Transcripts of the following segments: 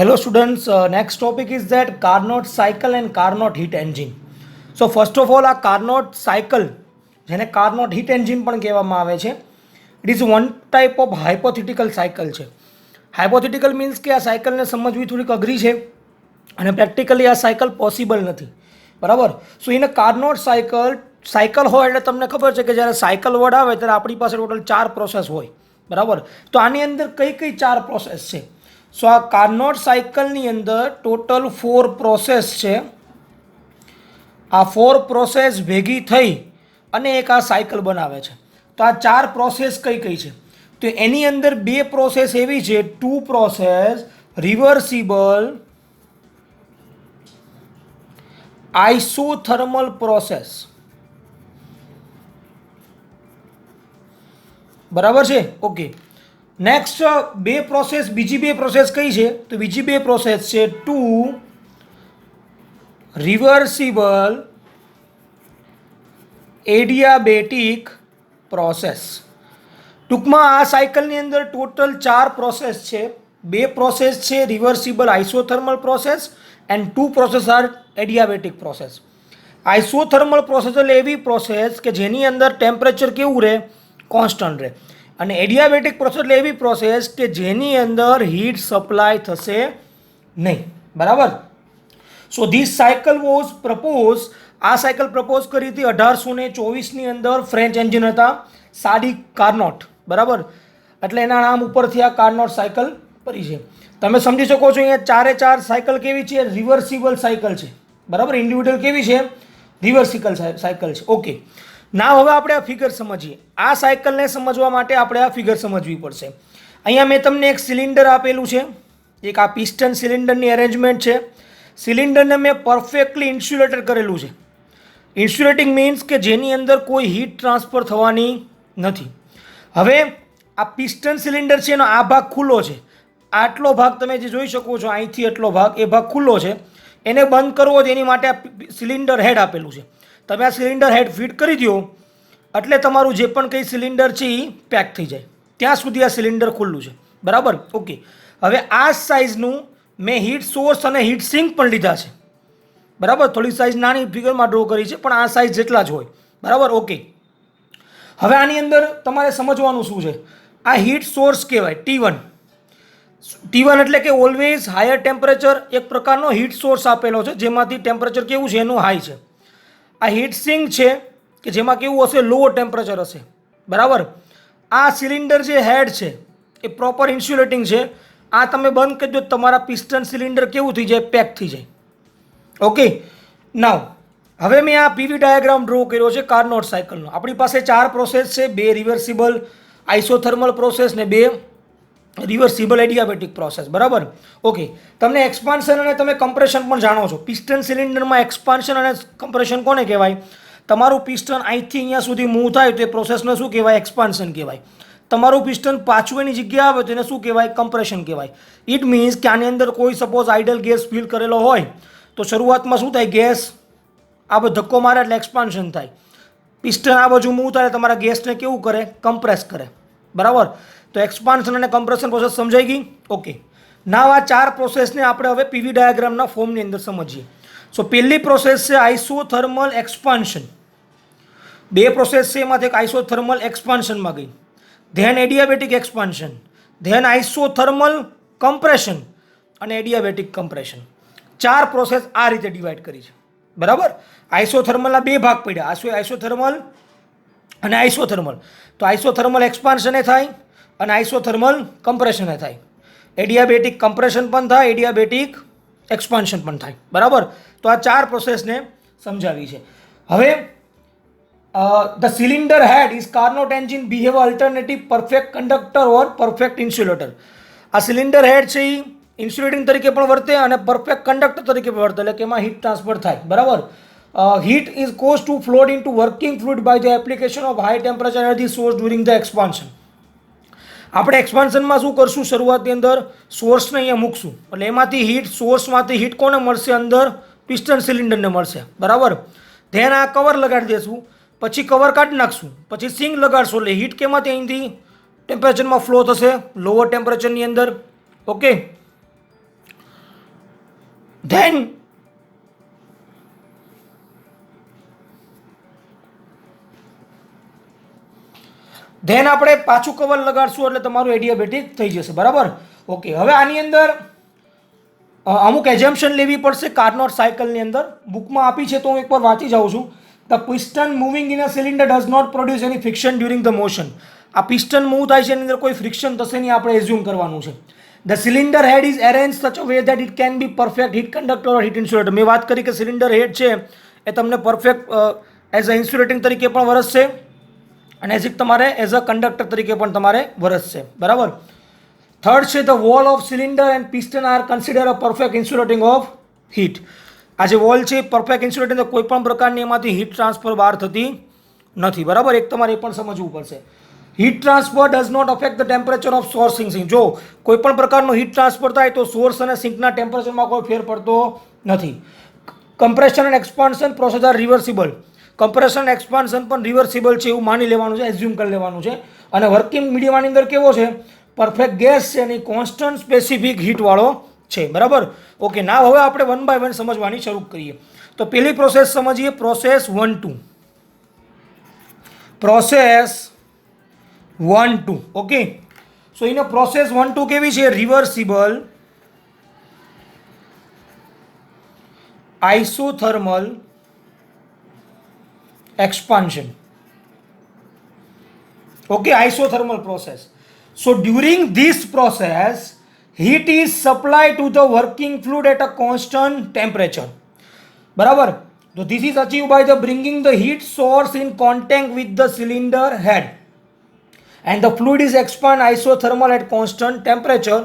Hello students, next topic is that Carnot cycle and Carnot heat engine. So first of all, આ Carnot cycle જેને Carnot heat engine પણ કહેવામાં આવે છે, it is one type of hypothetical cycle છે. Hypothetical means કે આ સાયકલને સમજવી થોડીક અઘરી છે અને પ્રેક્ટિકલી આ સાયકલ પોસિબલ નથી, બરાબર. સો ઇન અ કાર્નોટ સાયકલ હોય એટલે તમને ખબર છે કે જ્યારે સાયકલ વર્ડ આવે ત્યારે આપણી પાસે ટોટલ 4 પ્રોસેસ હોય, બરાબર. તો આની અંદર કઈ કઈ 4 પ્રોસેસ છે? સો આ કાર્નોટ સાયકલની અંદર ટોટલ 4 પ્રોસેસ છે. આ 4 પ્રોસેસ ભેગી થઈ અને એક આ સાયકલ બનાવે છે. તો આ 4 પ્રોસેસ કઈ કઈ છે? તો એની અંદર 2 પ્રોસેસ એવી છે, 2 પ્રોસેસ રિવર્સિબલ આઇસોથર્મલ પ્રોસેસ, બરાબર છે. ઓકે, નેક્સ્ટ બીજી બે પ્રોસેસ કઈ છે? તો બીજી 2 પ્રોસેસ છે 2 રિવર્સિબલ એડિયાબેટિક પ્રોસેસ. ટૂંકમાં આ સાયકલની અંદર ટોટલ 4 પ્રોસેસ છે. 2 પ્રોસેસ છે reversible isothermal process and 2 process are adiabatic process. Isothermal process એટલે એવી પ્રોસેસ કે જેની અંદર ટેમ્પરેચર કેવું રહે? કોન્સ્ટન્ટ રહે. અને એડિયાબેટિક પ્રોસેસ એટલે એવી પ્રોસેસ કે જેની અંદર હીટ સપ્લાય થશે નહીં, બરાબર. So this cycle was propose, આ સાયકલ પ્રપોઝ કરી હતી 1824ની અંદર. ફ્રેન્ચ એન્જિન હતા સાડી કાર્નોટ, બરાબર. એટલે એના નામ ઉપરથી આ કાર્નોટ સાયકલ પડી છે. તમે સમજી શકો છો અહીંયા 4 સાયકલ કેવી છે? રિવર્સિબલ સાયકલ છે, બરાબર. ઇન્ડિવિડ્યુઅલ કેવી છે? રિવર્સિબલ સાયકલ છે. ઓકે, ના હવે આપણે આ ફિગર સમજીએ. આ સાયકલને સમજવા માટે આપણે આ ફિગર સમજવી પડશે. અહીંયા મેં તમને એક સિલિન્ડર આપેલું છે, એક આ પિસ્ટન સિલિન્ડરની અરેન્જમેન્ટ છે. સિલિન્ડરને મેં પરફેક્ટલી ઇન્સ્યુલેટેડ કરેલું છે. ઇન્સ્યુલેટિંગ મીન્સ કે જેની અંદર કોઈ હીટ ટ્રાન્સફર થવાની નથી. હવે આ પિસ્ટન સિલિન્ડર છે એનો આ ભાગ ખુલ્લો છે. આટલો ભાગ તમે જે જોઈ શકો છો, અહીંથી એટલો ભાગ, એ ભાગ ખુલ્લો છે. એને બંધ કરવો તેની માટે આ સિલિન્ડર હેડ આપેલું છે. તમે આ સિલિન્ડર હેડ ફિટ કરી દો એટલે તમારું જે પણ કંઈ સિલિન્ડર છે એ પેક થઈ જાય. ત્યાં સુધી આ સિલિન્ડર ખુલ્લું છે, બરાબર. ઓકે, હવે આ સાઇઝનું મેં હીટ સોર્સ અને હીટ સિંક પણ લીધા છે, બરાબર. થોડી સાઇઝ નાની ફિગરમાં ડ્રો કરી છે પણ આ સાઇઝ જેટલા જ હોય, બરાબર. ઓકે, હવે આની અંદર તમારે સમજવાનું શું છે? આ હીટ સોર્સ કહેવાય T1. T1 એટલે કે ઓલવેઝ હાયર ટેમ્પરેચર, એક પ્રકારનો હીટ સોર્સ આપેલો છે જેમાંથી ટેમ્પરેચર કેવું છે? એનું હાઈ છે. આ હીટ સિંક છે કે જેમાં કેવું હશે? લોઅર ટેમ્પરેચર હશે, બરાબર. આ સિલિન્ડર જે હેડ છે એ પ્રોપર ઇન્સ્યુલેટિંગ છે. આ તમે બંધ કરી દો, તમારા પિસ્ટન સિલિન્ડર કેવું થઈ જાય? પેક થઈ જાય. ઓકે, નાવ હવે મેં આ પીવી ડાયાગ્રામ ડ્રો કર્યો છે કાર્નોટ સાયકલનો. આપણી પાસે 4 પ્રોસેસ છે, 2 રિવર્સિબલ આઇસોથર્મલ પ્રોસેસ ને 2 રિવર્સિબલ એડિયાબેટિક પ્રોસેસ, બરાબર. ઓકે, તમને એક્સપાન્શન અને તમે કમ્પ્રેશન પણ જાણો છો. પિસ્ટન સિલિન્ડરમાં એક્સપાન્શન અને કમ્પ્રેશન કોને કહેવાય? તમારું પિસ્ટન અહીંથી અહીંયા સુધી મૂવ થાય તો એ પ્રોસેસને શું કહેવાય? એક્સપાન્શન કહેવાય. તમારું પિસ્ટન પાછું એની જગ્યા આવે તો એને શું કહેવાય? કમ્પ્રેશન કહેવાય. ઇટ મીન્સ કે આની અંદર કોઈ સપોઝ આઇડલ ગેસ ફિલ કરેલો હોય તો શરૂઆતમાં શું થાય? ગેસ આ બધો ધક્કો મારે એટલે એક્સપાન્શન થાય. પિસ્ટન આ બાજુ મૂવ થાય તમારા ગેસને કેવું કરે? કમ્પ્રેસ કરે, બરાબર. તો એક્સપાન્શન અને કમ્પ્રેશન પ્રોસેસ સમજાઈ ગઈ. ઓકે, નાવ આ 4 પ્રોસેસને આપણે હવે પીવી ડાયાગ્રામના ફોર્મની અંદર સમજીએ. સો પહેલી પ્રોસેસ છે આઇસોથર્મલ એક્સપાન્શન. 2 પ્રોસેસ છે, એમાંથી એક આઇસોથર્મલ એક્સપાન્શનમાં ગઈ, then adiabatic expansion, then isothermal compression અને એડિયાબેટિક કમ્પ્રેશન. 4 પ્રોસેસ આ રીતે ડિવાઈડ કરી છે, બરાબર. આઇસોથર્મલના 2 ભાગ પડ્યા, આઇસોથર્મલ અને આઇસોથર્મલ. તો આઇસોથર્મલ એક્સપાન્શન એ થાય અને આઇસોથર્મલ કમ્પ્રેશન એ થાય. એડિયાબેટિક કમ્પ્રેશન પણ થાય, એડિયાબેટિક એક્સપાન્શન પણ થાય, બરાબર. તો આ 4 પ્રોસેસને સમજાવી છે. હવે the cylinder head is Carnot engine behave alternative perfect conductor or perfect insulator. આ સિલિન્ડર હેડ છે એ ઇન્સ્યુલેટિંગ તરીકે પણ વર્તે અને પરફેક્ટ કંડક્ટર તરીકે પણ વર્તે, એટલે કે એમાં હીટ ટ્રાન્સફર થાય, બરાબર. Heat is cause to flowed into working fluid by the application of high temperature energy source during the expansion. આપણે એક્સપાન્શનમાં શું કરશું? શરૂઆતની અંદર સોર્સને અહીંયા મૂકશું એટલે એમાંથી હીટ, સોર્સમાંથી હીટ કોને મળશે? અંદર પિસ્ટન સિલિન્ડરને મળશે, બરાબર. ધેન આ કવર લગાડી દેશું, પછી કવર કાઢી નાખશું, પછી સિંક લગાડશો એટલે હીટ કેમાંથી અહીંથી ટેમ્પરેચરમાં ફ્લો થશે? લોઅર ટેમ્પરેચરની અંદર. ઓકે, ધેન આપણે પાછું કવર લગાડશું એટલે તમારું એડિયાબેટિક થઈ જશે. બરાબર. ઓકે, હવે આની અંદર અમુક એઝમ્પશન લેવી પડશે કાર્નોટ સાયકલની અંદર. બુકમાં આપી છે તો હું એકવાર વાંચી જાઉં છું. The piston moving in a cylinder does not produce any friction during the motion. આ પિસ્ટન મૂવ થાય છે એની અંદર કોઈ ફ્રિક્શન થશે નહીં, આપણે એઝ્યુમ કરવાનું છે. The cylinder head is arrange such a way that it can be perfect heat conductor or heat insulator. મેં વાત કરી કે સિલિન્ડર હેડ છે એ તમને પરફેક્ટ એઝ અ ઇન્સ્યુલેટિંગ તરીકે પણ વરસશે અને એઝ તમારે એઝ અ કંડક્ટર તરીકે પણ તમારે વરસશે. બરાબર. થર્ડ છે the wall of cylinder and piston are consider a perfect insulating of heat. આ જે વોલ છે પરફેક્ટ ઇન્સ્યુલેટિંગ, કોઈ પણ પ્રકારની એમાંથી હીટ ટ્રાન્સફર બહાર થતી નથી. બરાબર. એક તમારે એ પણ સમજવું પડશે. Heat transfer does not affect the temperature of source sink. જો કોઈ પણ પ્રકારનો હીટ ટ્રાન્સફર થાય તો સોર્સ અને સિંકના ટેમ્પરેચરમાં કોઈ ફેર પડતો નથી. Compression and expansion process are reversible. Compression expansion પણ રિવર્સિબલ છે એવું માની લેવાનું છે, એઝ્યુમ કરી લેવાનું છે. અને વર્કિંગ મીડિયમની અંદર કેવો છે? પરફેક્ટ ગેસ છે અને કોન્સ્ટન્ટ સ્પેસિફિક હીટવાળો છે. બરાબર. ઓકે, ના હવે આપણે 1 by 1 સમજવાની શરૂ કરીએ. તો પહેલી પ્રોસેસ સમજીએ, process 1-2. Process 1-2. Okay, so in process 1-2 કેવી છે? Reversible isothermal expansion. Okay, isothermal process. So during this process, heat is supplied to the working fluid at a constant temperature. બરાબર. So this is achieved by the bringing the heat source in contact with the cylinder head and the fluid is expand isothermal at constant temperature.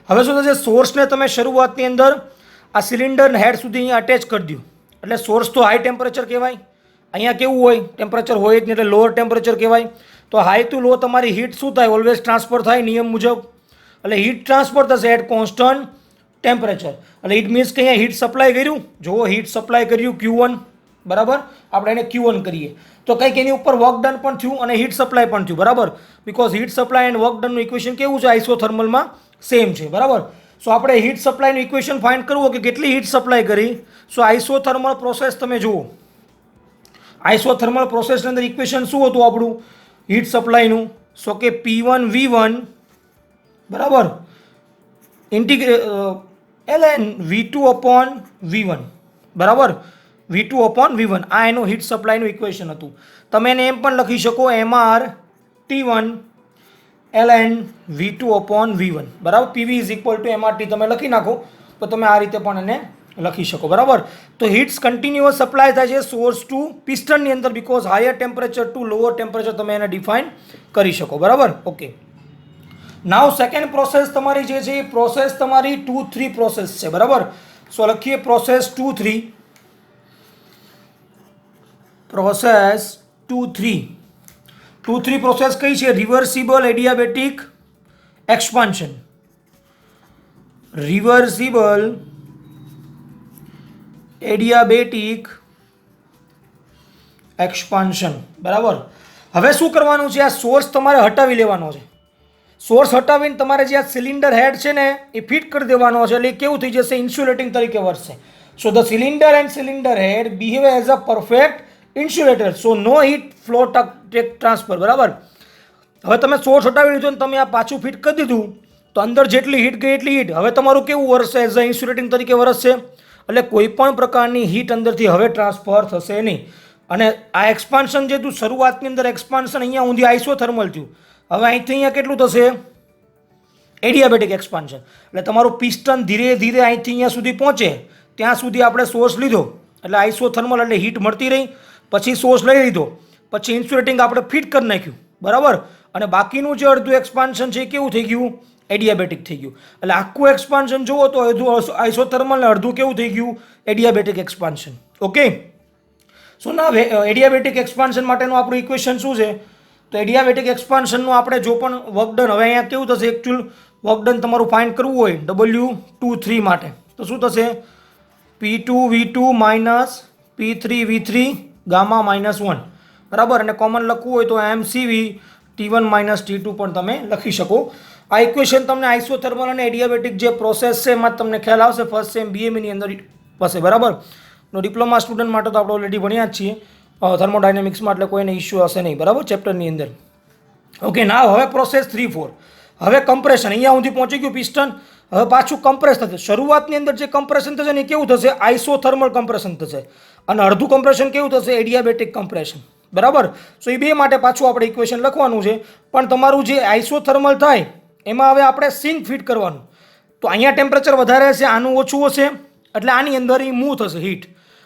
હવે શું થશે? સોર્સને તમે શરૂઆતની અંદર આ cylinder હેડ સુધી અહીંયા અટેચ કરી દો એટલે સોર્સ તો હાઈ ટેમ્પરેચર કહેવાય. અહીંયા કેવું હોય? ટેમ્પરેચર હોય જ નહીં એટલે લોઅર ટેમ્પરેચર કહેવાય. તો હાઈ ટુ લો તમારી હીટ શું થાય? ઓલવેઝ ટ્રાન્સફર થાય નિયમ મુજબ. એટલે હીટ ટ્રાન્સફર થશે એટ કોન્સ્ટન્ટ ટેમ્પરેચર. એટલે ઇટ મીન્સ કે અહીંયા હીટ સપ્લાય કર્યું, જુઓ હીટ સપ્લાય કર્યું Q1. બરાબર. આપણે એને Q1 કરીએ તો કંઈક એની ઉપર વર્ક ડન પણ થયું અને હીટ સપ્લાય પણ થયું. બરાબર. Because heat supply and work ડનનું ઇક્વેશન કેવું છે? આઇસોથર્મલમાં સેમ છે. બરાબર. સો આપણે હીટ સપ્લાયનું ઇક્વેશન ફાઇન્ડ કરવું કે કેટલી હીટ સપ્લાય કરી. સો આઇસોથર્મલ પ્રોસેસ તમે જુઓ, આઇસોથર્મલ પ્રોસેસની અંદર ઇક્વેશન શું હતું આપણું હીટ સપ્લાયનું? સો કે P1 V1 બરાબર ln V2 upon V1 બરાબર V2 upon V1. આ એનું હીટ સપ્લાયનું ઇક્વેશન હતું. તમે એને એમ પણ લખી શકો MR T1 ln V2 upon V1 બરાબર. PV is equal two MRT તમે લખી નાખો તો તમે આ રીતે પણ એને લખી શકો. બરાબર. તો હીટ્સ કન્ટિન્યુઅસ સપ્લાય થાય છે સોર્સ ટુ પિસ્ટનની અંદર because higher temperature to lower temperature તમે એને ડિફાઇન કરી શકો. બરાબર. ઓકે, નાવ સેકન્ડ પ્રોસેસ તમારી જે છે એ પ્રોસેસ તમારી 2-3 પ્રોસેસ છે. બરાબર. સો લખીએ પ્રોસેસ 2-3. પ્રોસેસ 2-3 પ્રોસેસ કઈ છે? Reversible adiabatic expansion. Reversible adiabatic expansion. બરાબર. હવે શું કરવાનું છે? આ સોર્સ તમારે હટાવી લેવાનો છે. સોર્સ હટાવીને તમારે જે આ સિલિન્ડર હેડ છે ને એ ફિટ કરી દેવાનો છે એટલે કેવું થઈ જશે? ઇન્સ્યુલેટિંગ તરીકે વર્તશે. So the cylinder and cylinder head behave as a perfect insulator. So no heat flow transfer. બરાબર. હવે તમે સોર્સ હટાવી લીધો ને તમે આ પાછું ફિટ કરી દીધું તો અંદર જેટલી હીટ ગઈ એટલી હીટ હવે તમારું કેવું વરસશે? એઝ અ ઇન્સ્યુલેટિંગ તરીકે વરસશે. એટલે કોઈ પણ પ્રકારની હીટ અંદરથી હવે ટ્રાન્સફર થશે નહીં. અને આ એક્સપાન્શન જે હતું શરૂઆતની અંદર એક્સપાન્શન અહીંયા ઊંધી આઇસોથર્મલ થયું. હવે અહીંથી અહીંયા કેટલું થશે? Adiabatic expansion. એટલે તમારું પિસ્ટન ધીરે ધીરે અહીંથી અહીંયા સુધી પહોંચે ત્યાં સુધી આપણે સોર્સ લીધો એટલે આઇસોથર્મલ એટલે હીટ મળતી રહી. પછી સોર્સ લઈ લીધો, પછી ઇન્સ્યુલેટિંગ આપણે ફિટ કરી નાખ્યું. બરાબર. અને બાકીનું જે અડધું એક્સપાન્શન છે એ કેવું થઈ ગયું? એડિયાબેટિક થઈ ગયું. એટલે આખું એક્સપાન્શન જુઓ તો અડધું આઇસોથર્મલ ને અડધું કેવું થઈ ગયું? Adiabatic expansion. ઓકે. સો ના એડિયાબેટિક એક્સપાન્શન માટેનું આપણું ઇક્વેશન શું છે? તો એડિયાબેટિક એક્સપાન્શનનું આપણે જો પણ વર્કડન હવે અહીંયા કેવું થશે? એકચ્યુઅલ વર્કડન તમારું ફાઇન્ડ કરવું હોય W23 માટે તો શું થશે? P2 V2 minus P3 V3 gamma -1. બરાબર. અને કોમન લખવું હોય તો MCV T1 માઇનસ T2 પણ તમે લખી શકો. આ ઇક્વેશન તમને આઇસોથર્મલ અને એડિયાબેટિક જે પ્રોસેસ છે એમાં તમને ખ્યાલ આવશે ફર્સ્ટ સેમ બીએમની અંદર પાસે, બરાબર. ડિપ્લોમા સ્ટુડન્ટ માટે તો આપણે ઓલરેડી ભણ્યા જ છીએ થર્મોડાયનેમિક્સમાં, એટલે કોઈને ઇશ્યુ હશે નહીં, બરાબર, ચેપ્ટરની અંદર. ઓકે, ના હવે પ્રોસેસ 3-4. હવે કમ્પ્રેશન અહીંયા સુધી પહોંચી ગયું પિસ્ટન. હવે પાછું કમ્પ્રેસ થશે. શરૂઆતની અંદર જે કમ્પ્રેશન થશે ને એ કેવું થશે? આઇસોથર્મલ કમ્પ્રેશન થશે. અને અડધું કમ્પ્રેશન કેવું થશે? એડિયાબેટિક કમ્પ્રેશન, બરાબર. સો એ બે માટે પાછું આપણે ઇક્વેશન લખવાનું છે. પણ તમારું જે આઇસોથર્મલ થાય એમાં હવે આપણે સિંક ફિટ કરવાનું. તો અહીંયા ટેમ્પરેચર વધારે હશે, આનું ઓછું હશે, એટલે આની અંદર એ મૂવ થશે હીટ,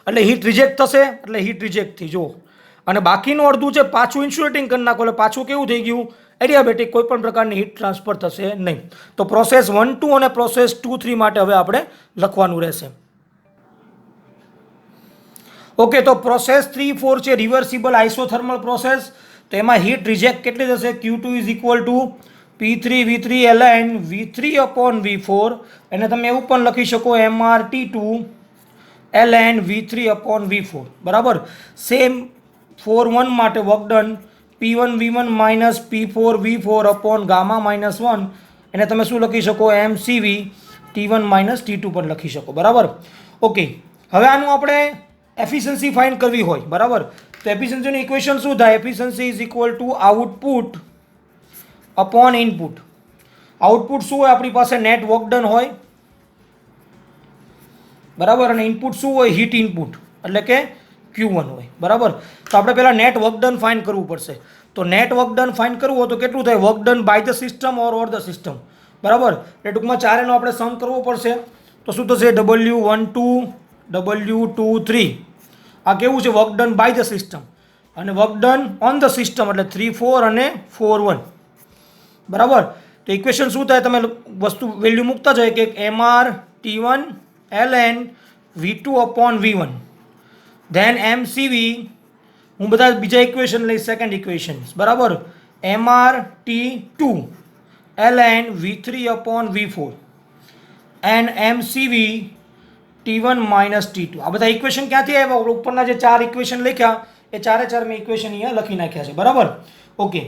એટલે હીટ રિજેક્ટ થશે, એટલે હીટ રિજેક્ટ થઈ જુઓ. અને બાકીનું અડધું છે પાછું ઇન્સ્યુલેટિંગ કરી નાખો, એટલે પાછું કેવું થઈ ગયું? એડિયાબેટિક. કોઈ પણ પ્રકારની હીટ ટ્રાન્સફર થશે નહીં. તો પ્રોસેસ 1-2 અને પ્રોસેસ 2-3 માટે હવે આપણે લખવાનું રહેશે. ઓકે, તો પ્રોસેસ 3-4 છે રિવર્સિબલ આઇસોથર્મલ પ્રોસેસ. તો એમાં હીટ રિજેક્ટ કેટલી થશે? Q2 is equal two P3V3 ln V3/V4. એને તમે એવું પણ લખી શકો MrT2 ln V3/V4, બરાબર. સેમ 4-1 માટે work done P1V1 minus P4V4 upon gamma minus 1. એને તમે શું લખી શકો? MCV T1 માઇનસ T2 પણ લખી શકો, બરાબર. ઓકે, હવે આનું આપણે એફિશિયન્સી ફાઇન્ડ કરવી હોય, બરાબર. તો એફિશિયન્સીનું ઇક્વેશન શું થાય? Efficiency is equal two output upon input. Output શું હોય? આપણી પાસે નેટ વર્ક ડન હોય, બરાબર. અને ઇનપુટ શું હોય? હીટ ઇનપુટ, એટલે કે Q1 હોય, બરાબર. તો આપણે પહેલાં નેટ વર્ક ડન ફાઇન્ડ કરવું પડશે. તો નેટ વર્ક ડન ફાઇન્ડ કરવું હોય તો કેટલું થાય? Work done by the system or the system, બરાબર. એટલે ટૂંકમાં ચારેનો આપણે સમ કરવો પડશે. તો શું થશે? W12 W23. આ કેવું છે? Work done by the system. અને work done on the system એટલે 3-4 અને 4-1, બરાબર. તો ઇક્વેશન શું થાય? તમે વસ્તુ વેલ્યુ મૂકતા જાય કે MrT1 ln V2/V1, than MCV. હું બધા બીજા ઇક્વેશન લઈશ, સેકન્ડ ઇક્વેશન, બરાબર. MrT2 ln V3/V4 and MCV T1 minus T2. આ બધા ઇક્વેશન ક્યાંથી આવ્યા? ઉપરના જે 4 ઇક્વેશન લખ્યા એ 4 મેં ઇક્વેશન અહીંયા લખી નાખ્યા છે, બરાબર. ઓકે,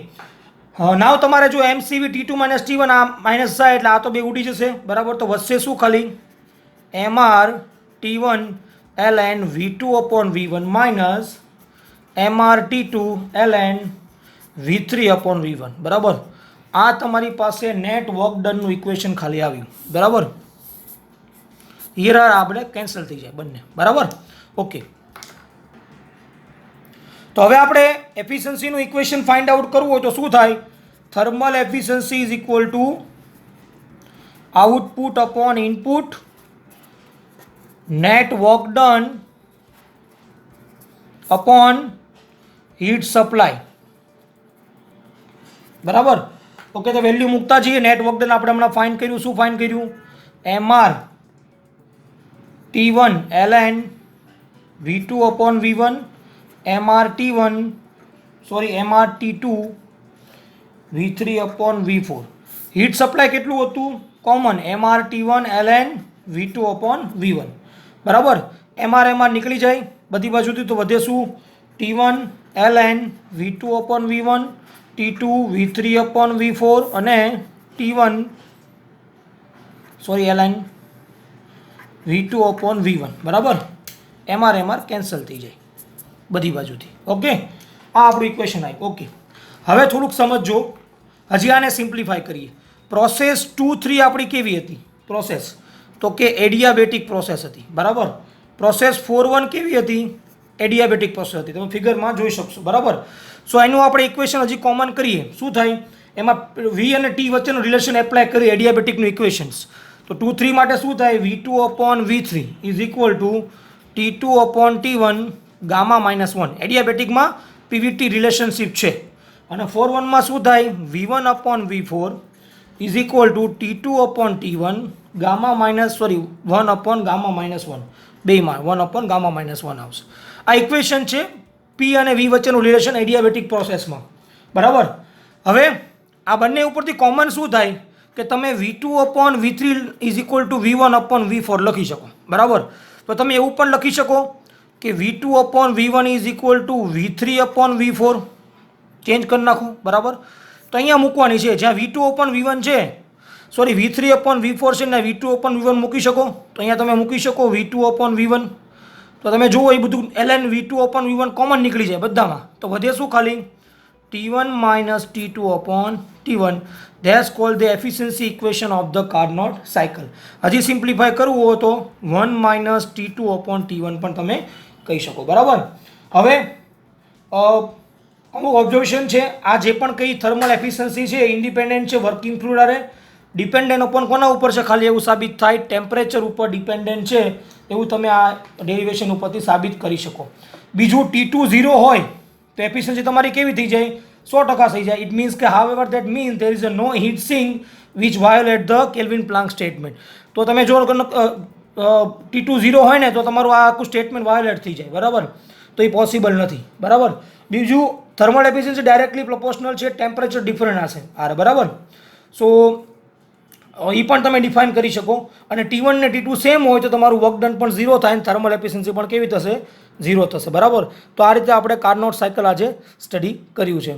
નાવ તમારે જો MCV T2 માઇનસ T1 આ માઇનસ થાય એટલે આ તો બે ઉડી જશે, બરાબર. તો વધશે શું? ખાલી MrT1 ln V2/V1 minus MrT2 ln V3/V1, બરાબર. આ તમારી પાસે નેટ વર્ક ડનનું ઇક્વેશન ખાલી આવ્યું, બરાબર. હિયર આપણે કેન્સલ થઈ જાય બંને, બરાબર. ઓકે, તો હવે આપણે એફિશિયન્સીનું ઇક્વેશન ફાઇન્ડ આઉટ કરવું હોય તો શું થાય? Thermal efficiency is equal two output upon input net work done upon heat supply, બરાબર. ઓકે, તો વેલ્યુ મૂકતા જઈએ. નેટ વર્ક ડન આપણે હમણાં ફાઇન્ડ કર્યું. શું ફાઇન્ડ કર્યું? MrT1 ln V2/V1 MrT2 V3/V4. Heat supply કેટલું હતું? કોમન MrT1 ln V2/V1, બરાબર. MR નીકળી જાય બધી બાજુથી, તો વધે શું? T1 ln V2/V1 T2 V3/V4 અને T1 ln V2/V1, બરાબર. MR કેન્સલ થઈ જાય બધી બાજુથી. ઓકે, આ આપણું ઇક્વેશન આવ્યું. ઓકે, હવે થોડુંક સમજો. હજી આને સિમ્પ્લિફાય કરીએ. પ્રોસેસ 2-3 આપણી કેવી હતી પ્રોસેસ? તો કે એડિયાબેટિક પ્રોસેસ હતી, બરાબર. પ્રોસેસ 4-1 કેવી હતી? એડિયાબેટિક પ્રોસેસ હતી. તમે ફિગરમાં જોઈ શકશો, બરાબર. સો એનું આપણે ઇક્વેશન હજી કોમન કરીએ. શું થાય? એમાં V અને T વચ્ચેનું રિલેશન એપ્લાય કરીએ એડિયાબેટિકનું ઇક્વેશન્સ. તો 2-3 માટે શું થાય? V2/V3 is equal to T2/T1 gamma minus 1. એડિયાબેટિકમાં PVT રિલેશનશિપ છે. અને 4-1માં શું થાય? V1/V4 is equal to T2/T1 gamma minus 1/ગામા માઇનસ 1. બેમાં 1/ગામા માઇનસ 1 આવશે. આ ઇક્વેશન છે P અને V વચ્ચેનું રિલેશન એડિયાબેટિક પ્રોસેસમાં, બરાબર. હવે આ બંને ઉપરથી કોમન શું થાય કે તમે V2/V3 is equal two V1/V4 લખી શકો, બરાબર. તો તમે એવું પણ લખી શકો કે V2/V1 is equal two V3/V4. Change કરી નાખું, બરાબર. તો અહીંયા મૂકવાની છે જ્યાં V2/V1 છે સોરી V3/V4 છે ને V2/V1 મૂકી શકો તો અહીંયા તમે મૂકી શકો V2/V1. તો તમે જુઓ એ બધું ln V2/V1 કોમન નીકળી જાય બધામાં. તો વધે શું ખાલી T1 - T2/T1. That's cold the efficiency equation of the Carnot cycle. હજી સિમ્પ્લિફાય કરવું હોય તો 1 - T2/T1 પણ તમે કહી શકો. બરાબર. હવે અમુક ઓબ્ઝર્વેશન છે. આ જે પણ કંઈ થર્મલ એફિશિયન્સી છે ઇન્ડિપેન્ડન્ટ છે વર્કિંગ ફ્લુઇડ આરે. ડિપેન્ડન્ટ અપોન કોના ઉપર છે ખાલી એવું સાબિત થાય ટેમ્પરેચર ઉપર ડિપેન્ડન્ટ છે એવું તમે આ ડેરિવેશન ઉપરથી સાબિત કરી શકો. બીજું T2 0 હોય તો એફિશિયન્સી તમારી કેવી થઈ જાય 100% થઈ જાય. ઇટ મીન્સ કે however that means there is a no heat sink which violate the Kelvin Planck statement. તો તમે જો T2 0 હોય ને તો તમારું આ આખું સ્ટેટમેન્ટ વાયોલેટ થઈ જાય. બરાબર. તો એ પોસિબલ નથી. બરાબર. બીજું થર્મલ એફિશિયન્સી ડાયરેક્ટલી પ્રોપોર્શનલ છે ટેમ્પરેચર ડિફરન્ટ હશે. બરાબર. સો એ પણ તમે ડિફાઇન કરી શકો. અને T1 ને T2 સેમ હોય તો તમારું વર્ક ડન પણ 0 થાય અને થર્મલ એફિશિયન્સી પણ કેવી થશે 0 થશે. બરાબર. તો આ રીતે આપણે કાર્નોટ સાયકલ આજે સ્ટડી કર્યું છે.